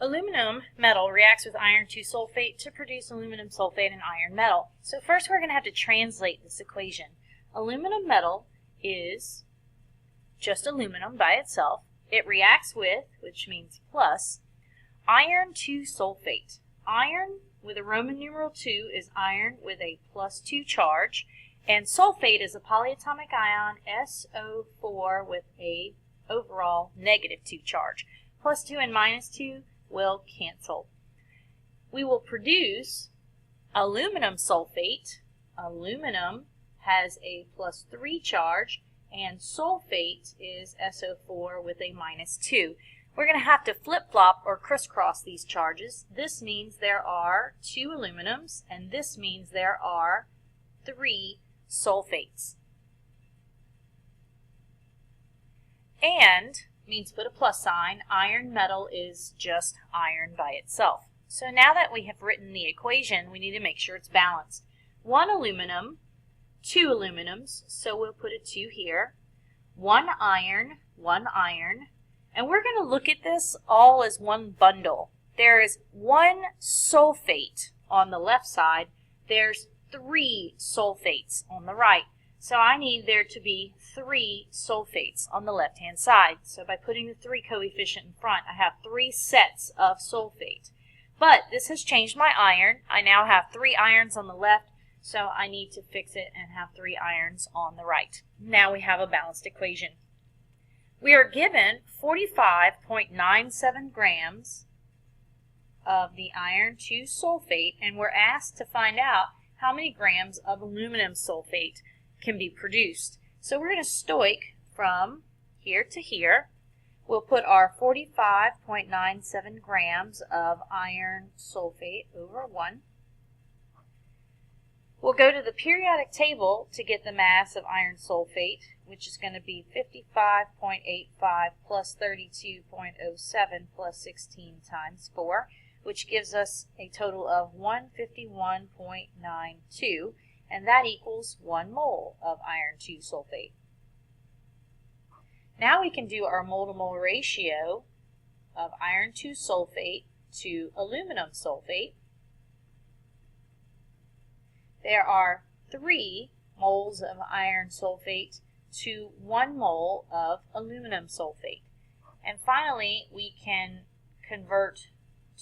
Aluminum metal reacts with iron 2 sulfate to produce aluminum sulfate and iron metal. So first we're going to have to translate this equation. Aluminum metal is just aluminum by itself. It reacts with, which means plus, iron 2 sulfate. Iron with a Roman numeral 2 is iron with a +2 charge, and sulfate is a polyatomic ion, SO4, with a overall -2 charge. +2 and -2 will cancel. We will produce aluminum sulfate. Aluminum has a +3 charge, and sulfate is SO4 with a -2. We're going to have to flip-flop or crisscross these charges. This means there are 2 aluminums, and this means there are 3 sulfates. And means put a plus sign. Iron metal is just iron by itself. So now that we have written the equation, we need to make sure it's balanced. 1 aluminum, 2 aluminums, so we'll put a 2 here. 1 iron, and we're going to look at this all as one bundle. There is 1 sulfate on the left side. There's 3 sulfates on the right. So I need there to be 3 sulfates on the left-hand side. So by putting the 3 coefficient in front, I have 3 sets of sulfate. But this has changed my iron. I now have 3 irons on the left, so I need to fix it and have 3 irons on the right. Now we have a balanced equation. We are given 45.97 grams of the iron 2 sulfate, and we're asked to find out how many grams of aluminum sulfate can be produced. So we're going to stoich from here to here. We'll put our 45.97 grams of iron sulfate over 1. We'll go to the periodic table to get the mass of iron sulfate, which is going to be 55.85 plus 32.07 plus 16 times 4, which gives us a total of 151.92, and that equals 1 mole of iron 2 sulfate. Now we can do our mole-to-mole ratio of iron 2 sulfate to aluminum sulfate. There are 3 moles of iron sulfate to 1 mole of aluminum sulfate. And finally, we can convert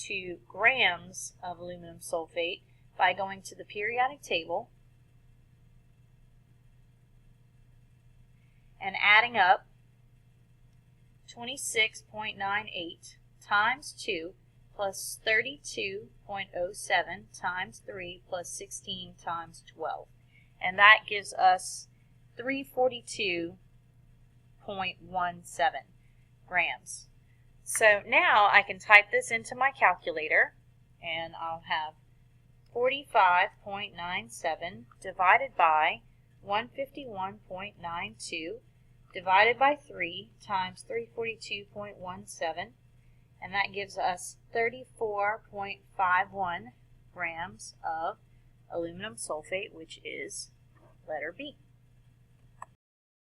to grams of aluminum sulfate by going to the periodic table and adding up 26.98 times 2 plus 32.07 times 3 plus 16 times 12. And that gives us 342.17 grams. So now I can type this into my calculator, and I'll have 45.97 divided by 151.92 divided by 3 times 342.17, and that gives us 34.51 grams of aluminum sulfate, which is letter B.